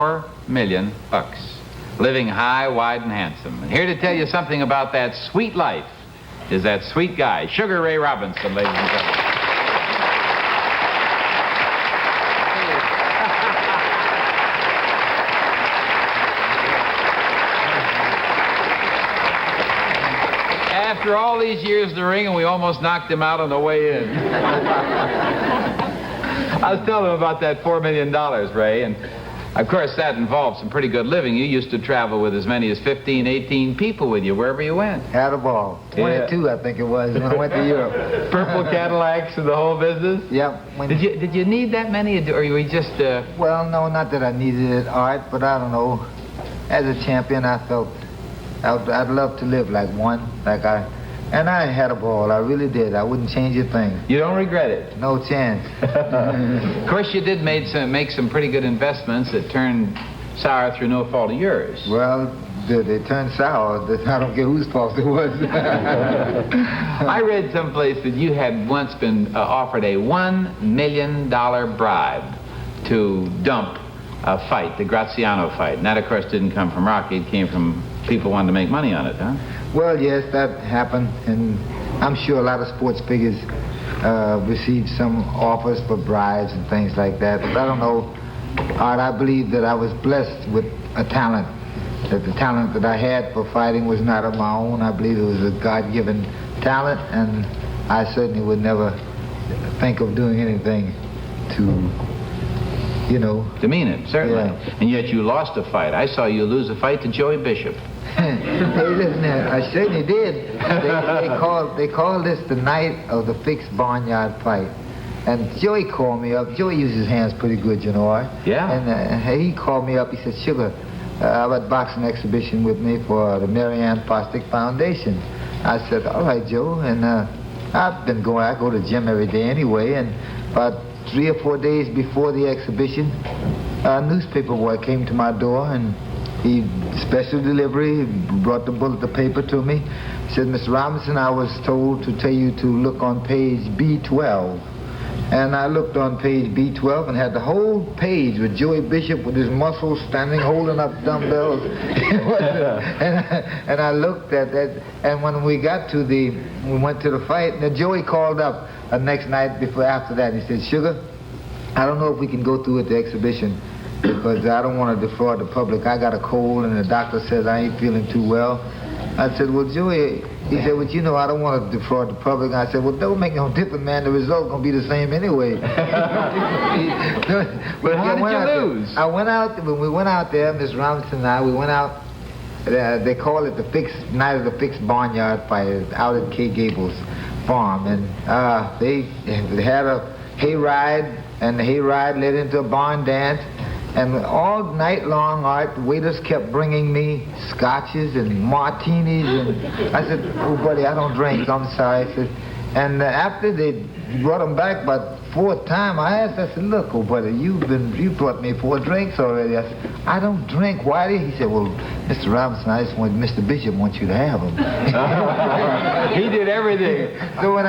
4 million bucks, living high, wide, and handsome. And here to tell you something about that sweet life is that sweet guy, Sugar Ray Robinson, ladies and gentlemen. After all these years in the ring, and we almost knocked him out on the way in. I was telling him about that $4 million, Ray, and of course that involved some pretty good living. You used to travel with as many as 15, 18 people with you wherever you went. Had a ball. 22, yeah. I think it was, when I went to Europe. Purple Cadillacs and the whole businance? Yep. Did you need that many, or you were just... Well, no, not that I needed it, Art, but I don't know. As a champion, I felt I'd love to live like one, and I had a ball. I really did. I wouldn't change a thing. You don't regret it? No chance. Of course, you did make some pretty good investments that turned sour through no fault of yours. Well, they turned sour. I don't care whose fault it was. I read someplace that you had once been offered a $1 million bribe to dump a fight, the Graziano fight. And that, of course, didn't come from Rocky. It came from people wanting to make money on it, huh? Well, yes, that happened, and I'm sure a lot of sports figures received some offers for bribes and things like that. But I don't know, Art, I believe that I was blessed with a talent, that the talent that I had for fighting was not of my own. I believe it was a God-given talent, and I certainly would never think of doing anything to... demean it, certainly. Yeah. And yet you lost a fight. I saw you lose a fight to Joey Bishop. Hey, listen, I certainly did. They called this the night of the fixed barnyard fight. And Joey called me up. Joey uses his hands pretty good, you know, Art. Yeah. And he called me up. He said, Sugar, I'm at boxing exhibition with me for the Marianne Fosdick Foundation. I said, all right, Joe. And I've been going. I go to the gym every day anyway. And about 3 or 4 days before the exhibition, a newspaper boy came to my door, and he special delivery, brought the paper to me. He said, Mr. Robinson, I was told to tell you to look on page B12. And I looked on page B12 and had the whole page with Joey Bishop with his muscles standing, holding up dumbbells. and I looked at that, and when we went to the fight, and Joey called up the next night after that, and he said, Sugar, I don't know if we can go through with the exhibition because I don't want to defraud the public. I got a cold, and the doctor says I ain't feeling too well. I said, well, Joey, he said, well, I don't want to defraud the public. And I said, well, don't make no difference, man. The result's going to be the same anyway. But how did you lose? When we went out there, Miss Robinson and I, we went out, they call it the night of the fixed barnyard fight out at Kay Gable's farm. And they had a hayride, and the hayride led into a barn dance. And all night long, Art, the waiters kept bringing me scotches and martinis. And I said, oh, buddy, I don't drink. I'm sorry. I said, and after they brought them back about 4th time, I asked, I said, look, oh, buddy, you brought me 4 drinks already. I said, I don't drink. Why did he said, well, Mr. Robinson, I just want Mr. Bishop wants you to have them. He did everything. So when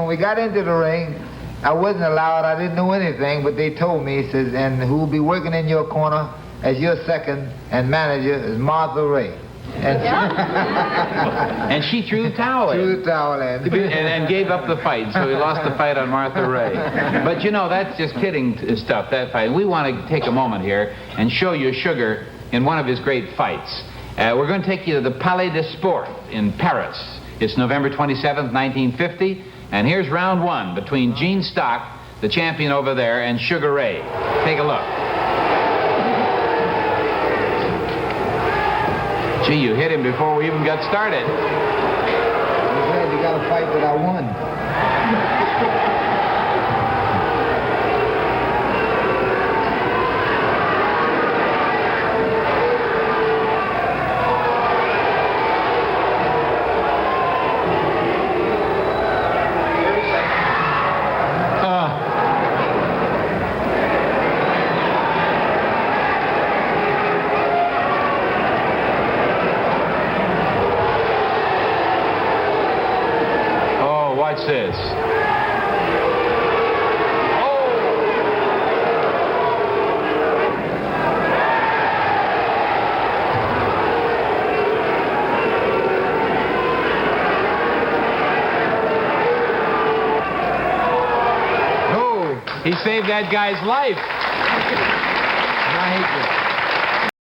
we got into the ring, I wasn't allowed, I didn't know anything, but they told me, he says, and who will be working in your corner as your second and manager is Martha Ray. And, and she threw the towel in. Threw the towel in. and gave up the fight, so he lost the fight on Martha Ray. But that's just kidding stuff, that fight. We want to take a moment here and show you Sugar in one of his great fights. We're going to take you to the Palais des Sports in Paris. It's November 27th, 1950. And here's round 1 between Gene Stock, the champion over there, and Sugar Ray. Take a look. Gee, you hit him before we even got started. I'm glad you got a fight that I won. Watch this. He saved that guy's life. Thank you.